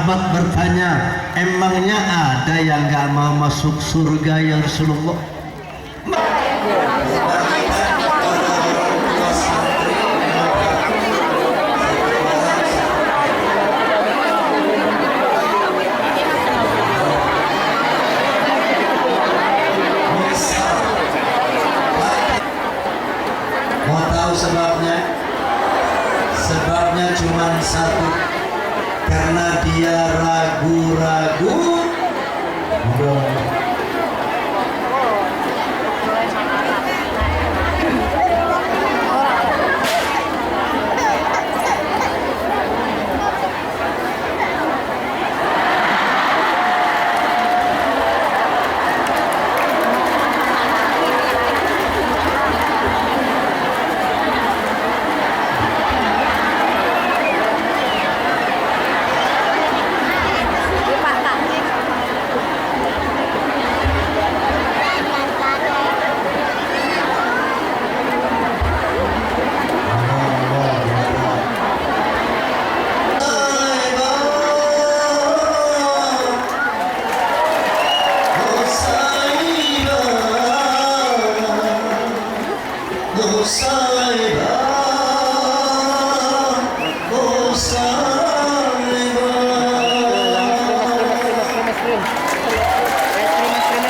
sahabat bertanya, emangnya ada yang gak mau masuk surga ya Rasulullah? Mau tahu sebabnya? Sebabnya cuma satu, karena dia ragu-ragu.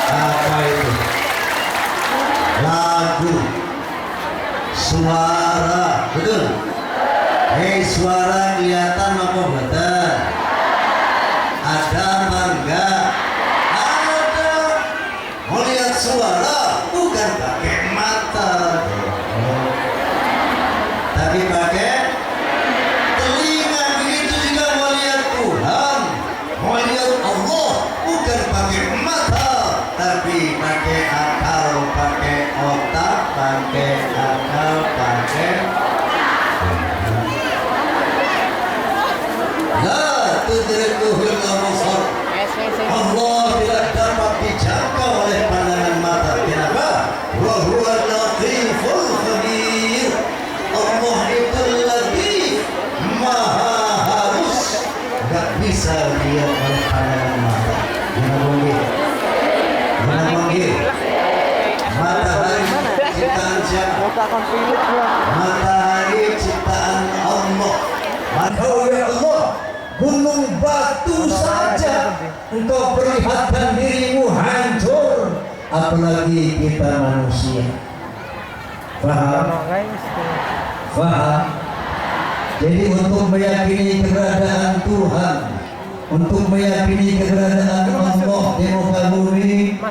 Apa itu? Lagu, suara, betul? Hei, suara kelihatan apa betul? Ada apa enggak? Ada. Mau lihat suara bukan pakai mata, tapi pakai telinga. Begitu juga mau lihat Tuhan, mau lihat Allah bukan pakai mata, tapi pakai akal, pakai otak, pakai akal, pakai la tudrikuhul absar. Allah tidak dapat dijangkau oleh pandangan mata. Kenapa? Wa huwa latiful khabir. Allah itu latif, maha halus, gak bisa dilihat oleh pandangan mata. Jangan mungkin. Matahari ciptaan siapa? Matahari ciptaan Allah. Maka ya Allah, gunung batu saja engkau perlihatkan dirimu hancur, apalagi kita manusia. Faham? Faham? Jadi untuk meyakini keberadaan Tuhan, untuk meyakini keberadaan Allah di muka bumi,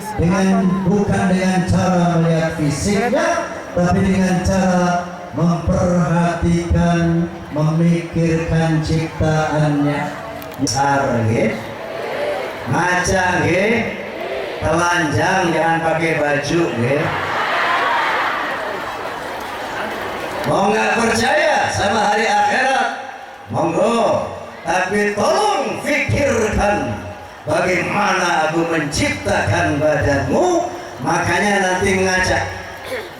bukan dengan cara melihat fisiknya, tapi dengan cara memperhatikan, memikirkan ciptaannya. Arge, ngaca ge, telanjang jangan pakai baju ge. Mau nggak percaya sama hari akhirat? Monggo. Tapi tolong fikirkan bagaimana aku menciptakan badanmu. Makanya nanti ngajak,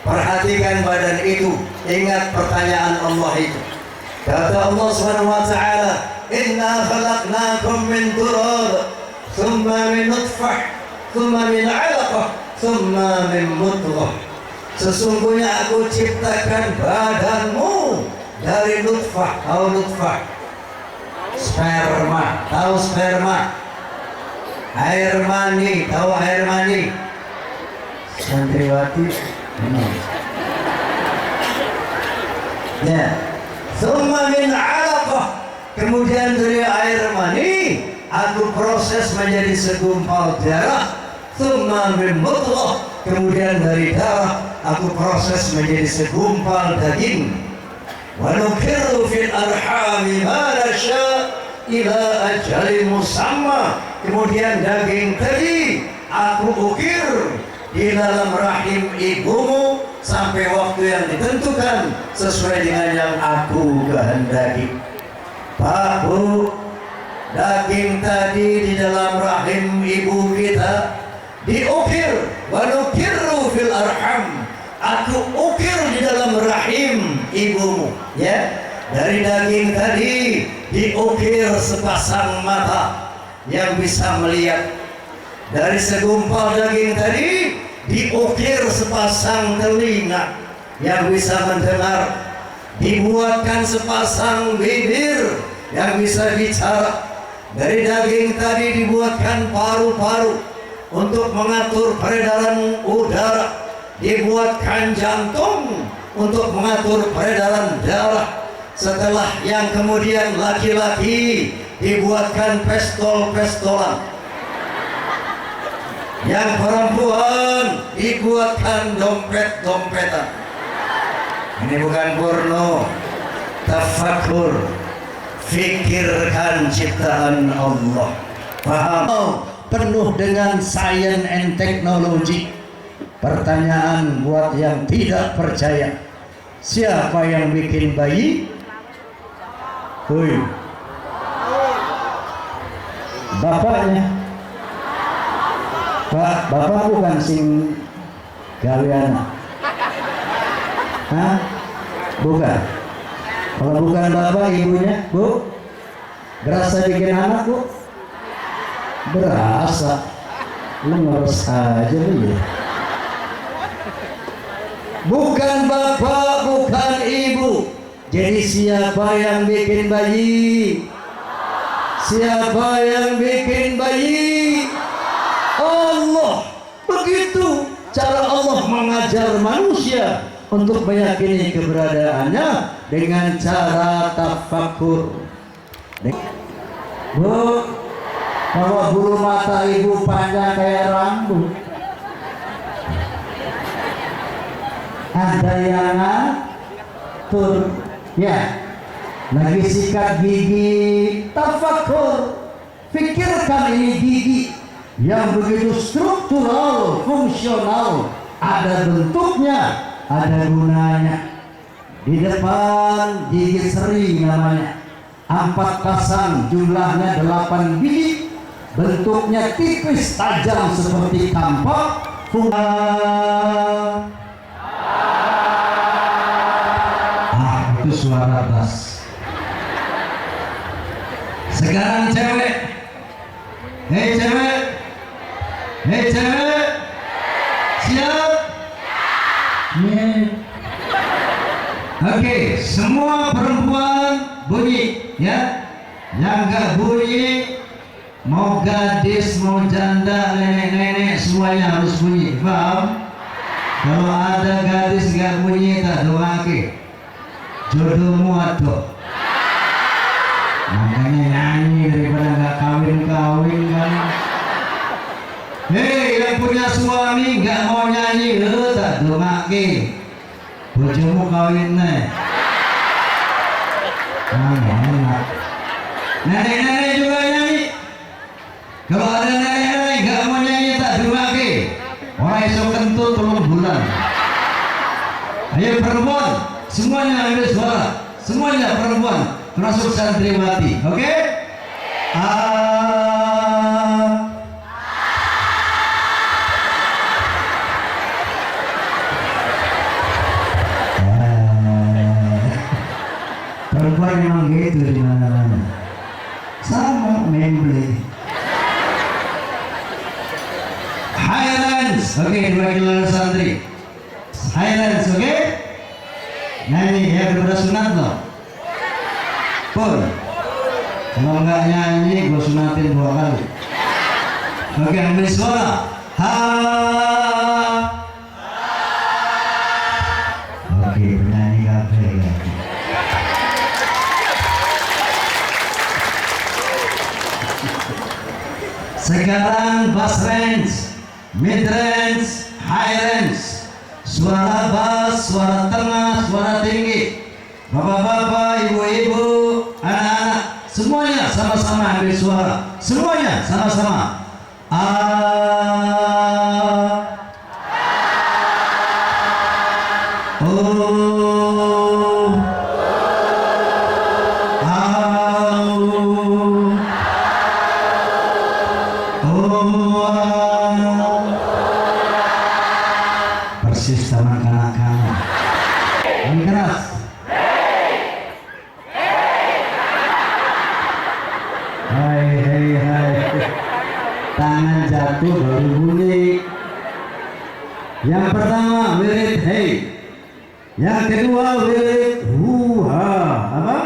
perhatikan badan itu, ingat pertanyaan Allah itu. Kata Allah Subhanahu wa taala, "Inna khalaqnakum min turab, thumma min nutfah, thumma min 'alaqah, thumma min mudghah." Sesungguhnya aku ciptakan badanmu dari nutfah. Tahu nutfah? Sperma. Tahu sperma? Air mani. Tahu air mani? Santriwati. Ya. Summa min 'alaqah. Kemudian dari air mani aku proses menjadi segumpal darah. Summa min mudghah. Kemudian dari darah aku proses menjadi segumpal daging. Wa nukirru fil arhami ma nasha ila ajalin musamma. Kemudian daging tadi aku ukir di dalam rahim ibumu sampai waktu yang ditentukan sesuai dengan yang aku kehendaki. Pak Bu, daging tadi di dalam rahim ibu kita diukir. Wa nukirru fil arham. Aku ukir di dalam rahim ibumu, ya. Dari daging tadi diukir sepasang mata yang bisa melihat. Dari segumpal daging tadi diukir sepasang telinga yang bisa mendengar. Dibuatkan sepasang bibir yang bisa bicara. Dari daging tadi dibuatkan paru-paru untuk mengatur peredaran udara. Dibuatkan jantung untuk mengatur peredaran darah. Setelah yang kemudian laki-laki dibuatkan pestol-pestolan. Yang perempuan dibuatkan dompet-dompetan. Ini bukan porno, tafakur, fikirkan ciptaan Allah. Paham? Penuh dengan science and technology. Pertanyaan buat yang tidak percaya, siapa yang bikin bayi? Hui, bapaknya. Pak, bapak bukan sing gaweana. Hah? Bukan. Kalau bukan bapak, ibunya, Bu? Berasa bikin anak, Bu? Berasa. Lu ngurus aja lu ya. Bukan bapak, bukan ibu. Jadi siapa yang bikin bayi? Siapa yang bikin bayi? Allah. Begitu cara Allah mengajar manusia untuk meyakini keberadaannya dengan cara tafakur. Bu, kalau bulu mata ibu panjang kayak rambut, ada yang ngatur, ya. Lagi sikat gigi, tafakur, pikirkan ini gigi yang begitu struktural, fungsional, ada bentuknya, ada gunanya. Di depan gigi seri namanya, 4 pasang, jumlahnya 8 biji, bentuknya tipis tajam seperti kampak. Itu suara bass. Sekarang cewek, hei cewek, hei cewek, siap? Oke, semua perempuan bunyi, ya. Yang gak bunyi, mau gadis, mau janda, nenek-nenek, semuanya harus bunyi. Paham? Kalau ada gadis gak bunyi, tak doake. Jodohmu ada. Makanya nyanyi daripada gak kawin-kawin kan. Hei, yang punya suami gak mau nyanyi, tak doake. Bojomu kawin nih. Enak. Nenek-nenek juga nyanyi. Kalau ada nenek-nenek gak mau nyanyi, tak doake. Orang esok kentut 3 bulan. Ayo perempuan, semuanya ambil suara. Semuanya perempuan, termasuk santriwati. Oke? Perempuan memang gitu di mana-mana. Sama memble. Highlands, oke, 2 kilo santri. Highlands, oke? Nyanyi ya, udah sunat loh. Pun. Kalau nggak nyanyi, gue sunatin 2 kali. Oke, ambil suara. Ha. Oke, penyanyi kafe ya. Sekarang bass range, mid range, high range. Suara bass, suara tengah, suara tinggi. Bapak-bapak, ibu-ibu, anak-anak, semuanya sama-sama ambil suara. Semuanya sama-sama. Persis sama kanak-kanak. Yang keras. tangan jatuh baru bunyi. Yang pertama wirid hey, yang kedua wirid huha. Apa?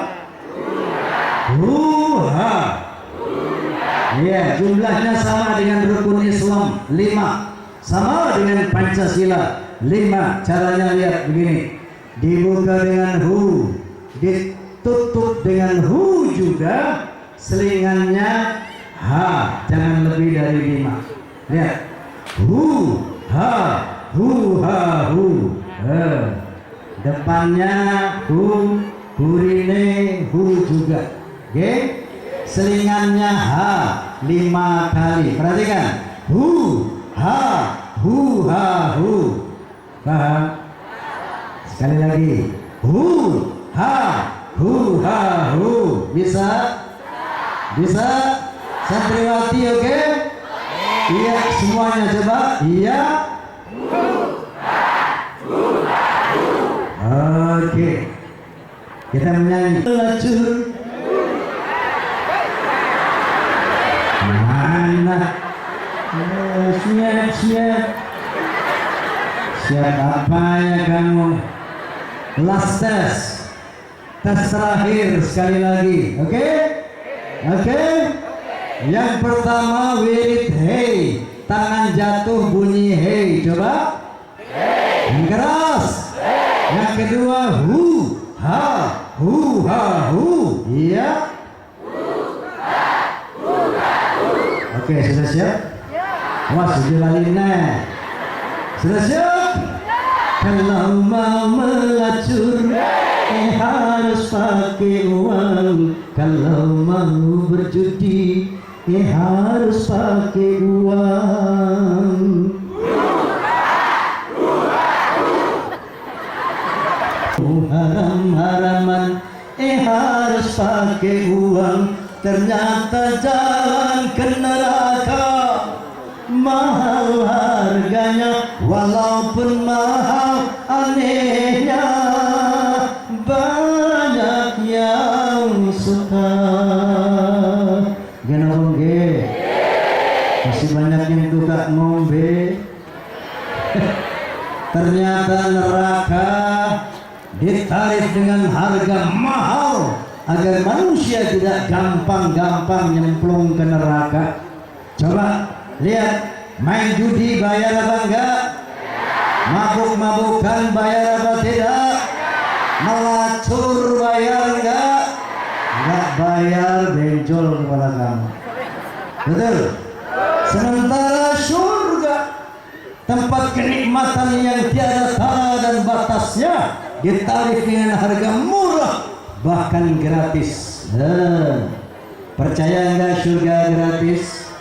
Huha. Iya, jumlahnya sama dengan rukun Islam 5, sama dengan Pancasila 5. Caranya lihat begini, dibuka dengan hu, ditutup dengan hu juga, selingannya ha, jangan lebih dari 5. Lihat, hu ha, hu ha hu. Depannya hu, burine hu juga. Oke, selingannya ha 5 kali. Perhatikan, hu ha hu ha hu. Paham? Sekali lagi, hu ha hu ha hu. Bisa? Bisa? Santriwati oke? Iya, semuanya coba. Iya. Oke. Kita menyanyi. Pelacur. Mana? Siap. Siap apa ya kamu? Last test. Tes terakhir sekali lagi. Oke? Oke? Yang pertama wirid hey, tangan jatuh bunyi hey. Coba. Yang keras. Yang kedua hu ha hu ha hu. Iya. Oke, sudah siap? Wah, sudah lalina. Sudah siap? Kalau mau melacur harus pakai uang. Kalau mau berjudi harus pakai uang. Haram-haraman harus pakai uang. Ternyata jalan ke neraka mahal harganya, walaupun mahal anehnya banyak yang suka. Genong ge, masih banyak yang suka ngombe. Ternyata neraka ditarif dengan harga mahal agar manusia tidak gampang-gampang nyemplung ke neraka. Coba lihat, main judi bayar apa enggak? Mabuk-mabukan bayar apa tidak? Melacur bayar enggak? Enggak bayar, benjol kepala kamu. Betul? Sementara surga, tempat kenikmatan yang tiada tara dan batasnya, ditarif dengan harga murah, bahkan gratis. Percaya enggak surga gratis?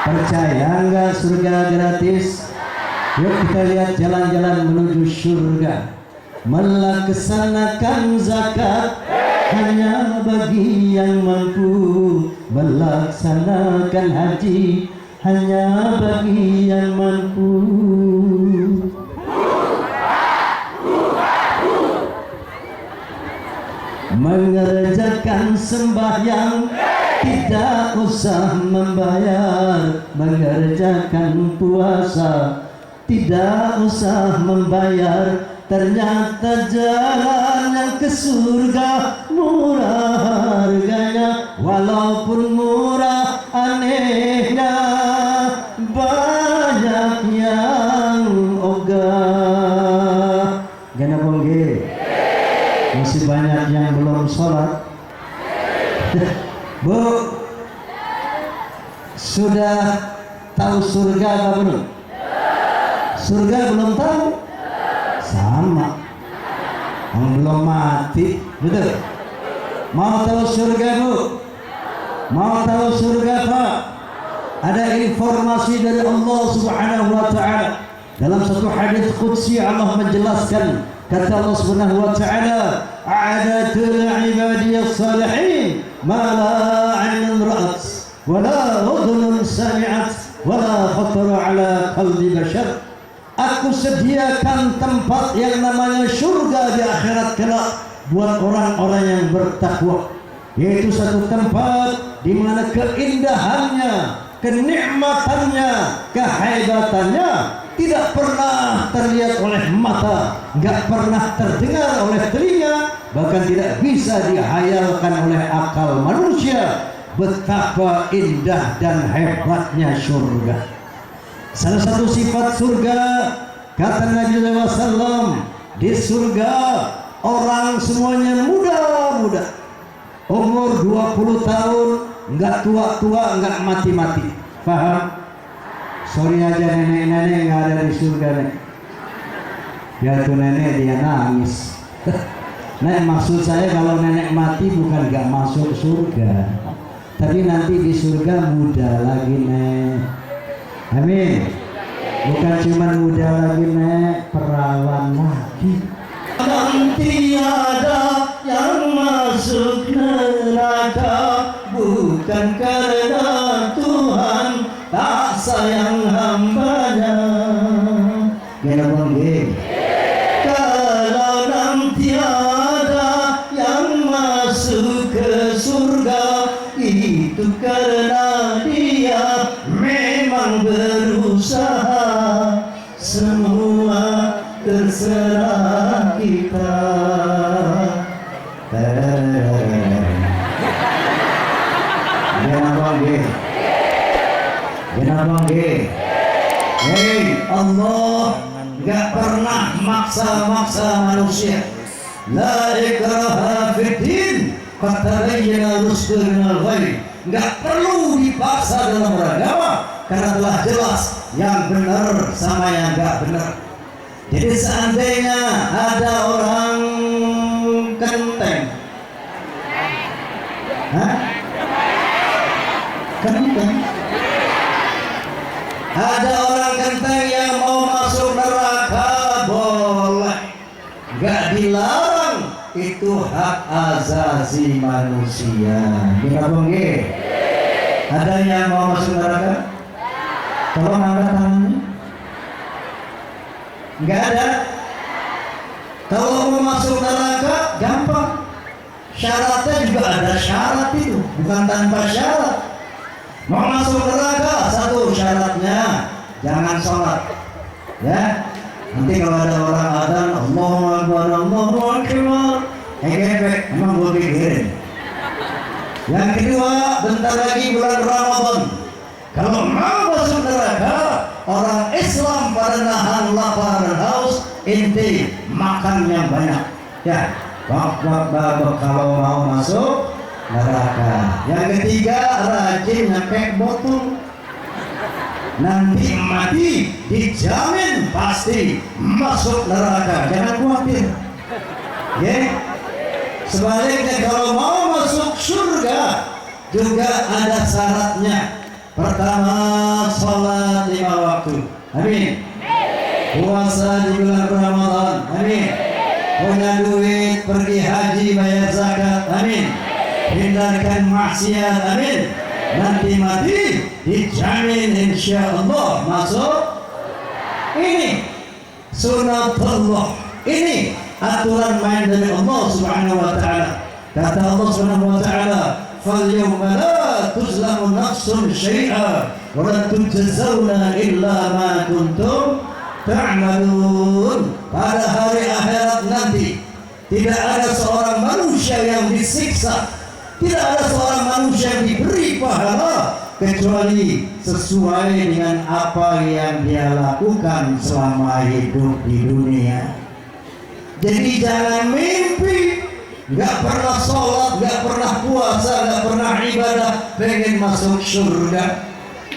Percaya enggak surga gratis? Yuk kita lihat jalan-jalan menuju surga. Melaksanakan zakat hanya bagi yang mampu, melaksanakan haji hanya bagi yang mampu. Mengerjakan sembahyang tidak usah membayar, mengerjakan puasa tidak usah membayar. Ternyata jalan yang ke surga murah harganya, walaupun murah anehnya banyak yang ogah. Gana bongge, masih banyak yang belum sholat. Bu, sudah tahu surga apa belum? Surga belum tahu? Sama, yang belum mati, betul? Mau tahu surga bu? Mau tahu surga pak? Ada informasi dari Allah Subhanahu Wa Taala dalam satu hadis qudsi. Allah menjelaskan, kata Allah Subhanahu Wa Taala, "A'adatu li'ibadiyas salihin ma la 'ainun ra'at wa la udhunun sami'at wa la khatara 'ala qalbi bashar." Aku sediakan tempat yang namanya surga di akhirat kelak buat orang-orang yang bertakwa, yaitu satu tempat di mana keindahannya, kenikmatannya, kehebatannya tidak pernah terlihat oleh mata, nggak pernah terdengar oleh telinga, bahkan tidak bisa dihayalkan oleh akal manusia. Betapa indah dan hebatnya surga. Salah satu sifat surga, kata Nabi SAW, di surga orang semuanya muda-muda, umur 20 tahun, nggak tua-tua, nggak mati-mati. Paham? Sorry aja nenek-nenek nggak ada di surga nih. Ya tuh nenek dia nangis. Nah maksud saya kalau nenek mati bukan nggak masuk surga, tapi nanti di surga muda lagi nek. Amin. Bukan cuma muda lagi nek, perawan lagi. Nanti ada yang masuk neraka bukan karena Tuhan tak sayang hambanya. Gimana bang? Kalau nanti ada yang masuk ke surga, itu karena dia memang berusaha. Semua terserah kita. Kenapa nggih? Kenapa nggih? Hei Allah nggak pernah maksa-maksa manusia. La ikraha fiddin, qad tabayyana rusydu minal ghayy. Nggak perlu dipaksa dalam beragama, karena telah jelas yang benar sama yang nggak benar. Jadi seandainya ada orang kenteng, kenteng, ada orang kenteng yang mau masuk neraka boleh, nggak dilarang, itu hak azazi manusia. Kita bongge. Ada yang mau masuk neraka? Tolong angkat tangannya. Nggak ada. Kalau mau masuk neraka gampang. Syaratnya juga ada syarat itu, bukan tanpa syarat. Mau masuk neraka satu syaratnya jangan sholat. Ya. Nanti kalau ada orang adzan Allahu Akbar, Allahu Akbar, emang gue pikirin. Yang kedua, bentar lagi bulan Ramadan. Kalau mau masuk neraka, orang Islam pada nahan lapar dan haus, inti makan yang banyak. Ya, kalau mau masuk neraka. Yang ketiga, rajin nyampe botol. Nanti mati dijamin pasti masuk neraka. Jangan khawatir. Ya. Sebaliknya kalau mau masuk surga juga ada syaratnya. Pertama, sholat 5 waktu. Amin. Puasa di bulan Ramadan. Amin. Punya duit pergi haji bayar zakat. Amin. Hindarkan maksiat. Amin. Nanti mati dijamin insya Allah masuk. Ini sunatullah. Ini aturan main dari Allah Subhanahu wa taala. Kata Allah Subhanahu wa taala, "Falyawma la tuzlamu nafsun syai'a wa la tujzauna illa ma kuntum ta'malun." Pada hari akhirat nanti tidak ada seorang manusia yang disiksa, tidak ada seorang manusia yang diberi pahala kecuali sesuai dengan apa yang dia lakukan selama hidup di dunia. Jadi jangan mimpi nggak pernah sholat, nggak pernah puasa, nggak pernah ibadah, pengen masuk surga.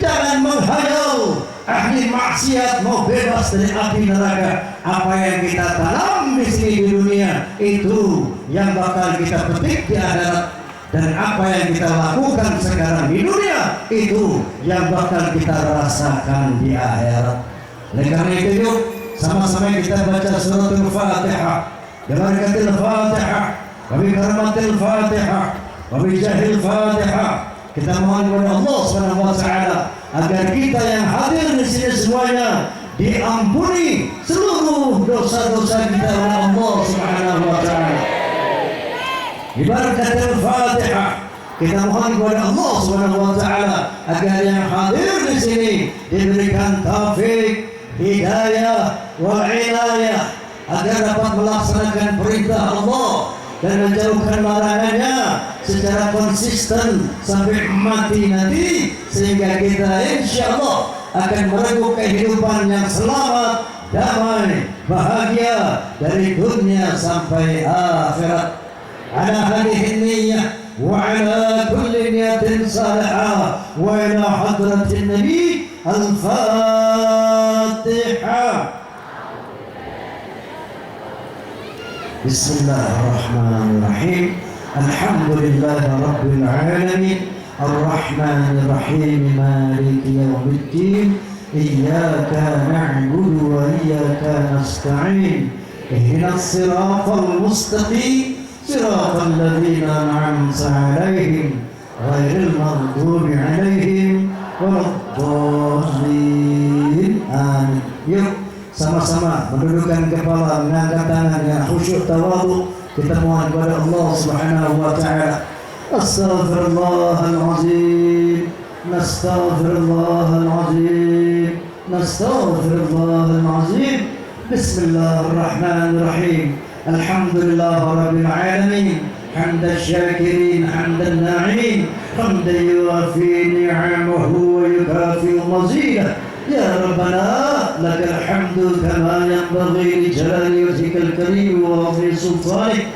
Jangan menghayal ahli maksiat mau bebas dari api neraka. Apa yang kita tanam di sini di dunia itu yang bakal kita petik di akhirat. Dan apa yang kita lakukan sekarang di dunia itu yang bakal kita rasakan di akhirat. Oleh karena itu yuk sama-sama kita baca suratul Fatihah. Berakatil Fatihah, wa bi karamatil Fatihah, wa bi jahil Fatihah. Kita mohon kepada Allah Subhanahu wa taala agar kita yang hadir di sini semuanya diampuni seluruh dosa-dosa kita oleh Allah Subhanahu wa taala. Ibarat Al-Fatihah, Kita mohon kepada Allah Subhanahu wa taala agar yang hadir di sini diberikan taufik, hidayah, wal inayah agar dapat melaksanakan perintah Allah dan menjauhkan larangannya secara konsisten sampai mati nanti, sehingga kita insyaallah akan merebut kehidupan yang selamat, damai, bahagia dari dunia sampai akhirat. Ala hadhihi niyyah wa ala kulli niyatin salihah wa ila hadratin nabi al-Fatihah. Bismillahirrahmanirrahim. Alhamdulillahi rabbil alamin. Ar-Rahmanir Rahim. Maliki yaumiddin. Iyyaka na'budu wa iyyaka nasta'in. Ihdinas siratal mustaqim. Siratal ladzina an'amta 'alaihim ghairil maghdubi 'alaihim waladdallin. Amin. Yuk sama-sama mendudukkan kepala, mengangkat tangan dengan khusyuk tawadhu. Kita mohon kepada Allah Subhanahu wa taala. Astaghfirullahalazim. Nastaghfirullahalazim. Nastaghfirullahalazim. Bismillahirrahmanirrahim. Alhamdulillahirabbil alamin. حمد الشاكرين حمد الناعمين حمدا يوافي نعمه ويكافئ مزيده. يا ربنا لك الحمد كما ينبغي لجلال وجهك الكريم وعظيم سلطانك.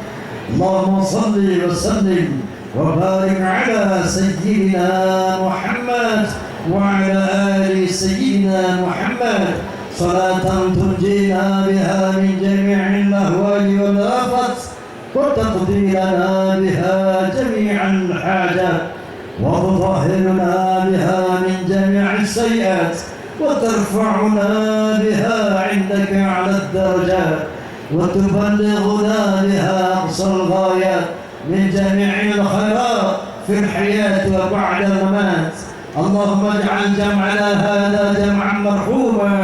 اللهم صل وسلم وبارك على سيدنا محمد وعلى آل سيدنا محمد صلاة تنجينا بها من جميع الأهوال والآفات وتقضي لنا بها جميع الحاجات وتطهرنا بها من جميع السيئات وترفعنا بها عندك على الدرجات وتبلغنا بها أقصى الغايات من جميع الخيرات في الحياة وبعد الممات. اللهم اجعل جمعنا هذا جمعا مرحوما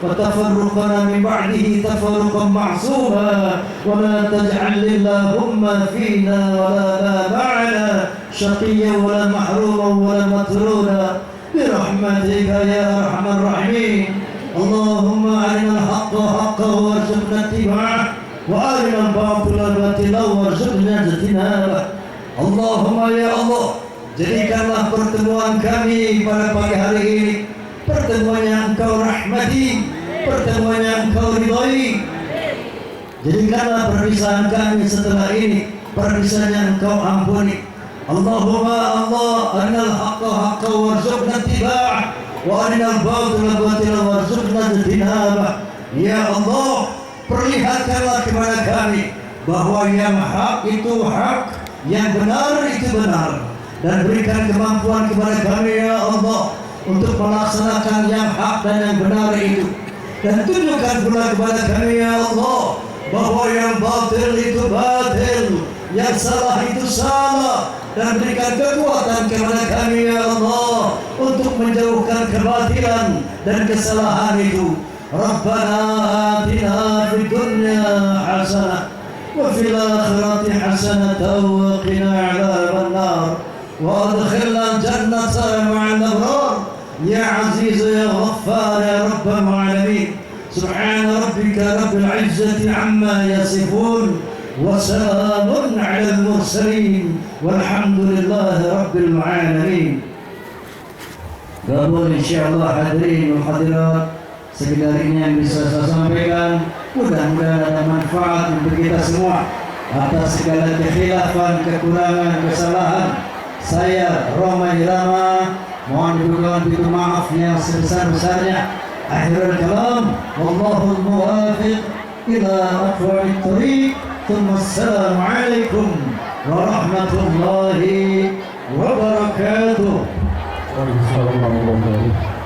وتفرقنا من بعده تفرقا معصوما ولا تجعل اللهم فينا ولا معنا شقيا ولا محروما ولا مطرودا برحمتك يا ارحم الراحمين. اللهم ارنا الحق حقا وارزقنا اتباعه وارنا الباطل باطلا وارزقنا اجتنابه. اللهم ya Allah, jadikanlah pertemuan kami pada pagi hari ini pertemuan yang Engkau rahmati, pertemuan yang Engkau ridhai. Jadikanlah perpisahan kami setelah ini perpisahan yang Engkau ampuni. Allahumma Allah arinal haqqa haqqa warzuqna ittiba'ah wa arinal batila batila warzuqna ijtinabah. Ya Allah, perlihatkanlah kepada kami bahwa yang hak itu hak, yang benar itu benar, dan berikan kemampuan kepada kami ya Allah untuk melaksanakan yang hak dan yang benar itu, dan tunjukkan pula kepada kami ya Allah bahwa yang batil itu batil, yang salah itu salah, dan berikan kekuatan kepada kami ya Allah untuk menjauhkan kebatilan dan kesalahan itu. Rabbana atina fid dunya hasanah wa fil akhirati hasanatan wa qina adzaban nar wa adkhilna jannata ma'al abrar ya aziz ya ghaffar ya rabbal alamin. Subhana rabbika rabbil izzati amma yasifun wa salamun 'alal mursalin walhamdulillahi rabbil alamin. Gabung insyaallah hadirin wa hadirat, sekedar ini yang bisa saya sampaikan. Mudah-mudahan ada manfaat untuk kita semua. Atas segala kekhilafan, kekurangan, kesalahan, saya Roma Irama mohon dukungan pintu maaf yang sebesar-besarnya. Akhirul kalam, wallahul muwafiq ila aqwamit thariq. Assalamualaikum warahmatullahi wabarakatuh. Waalaikumsalam warahmatullahi wabarakatuh.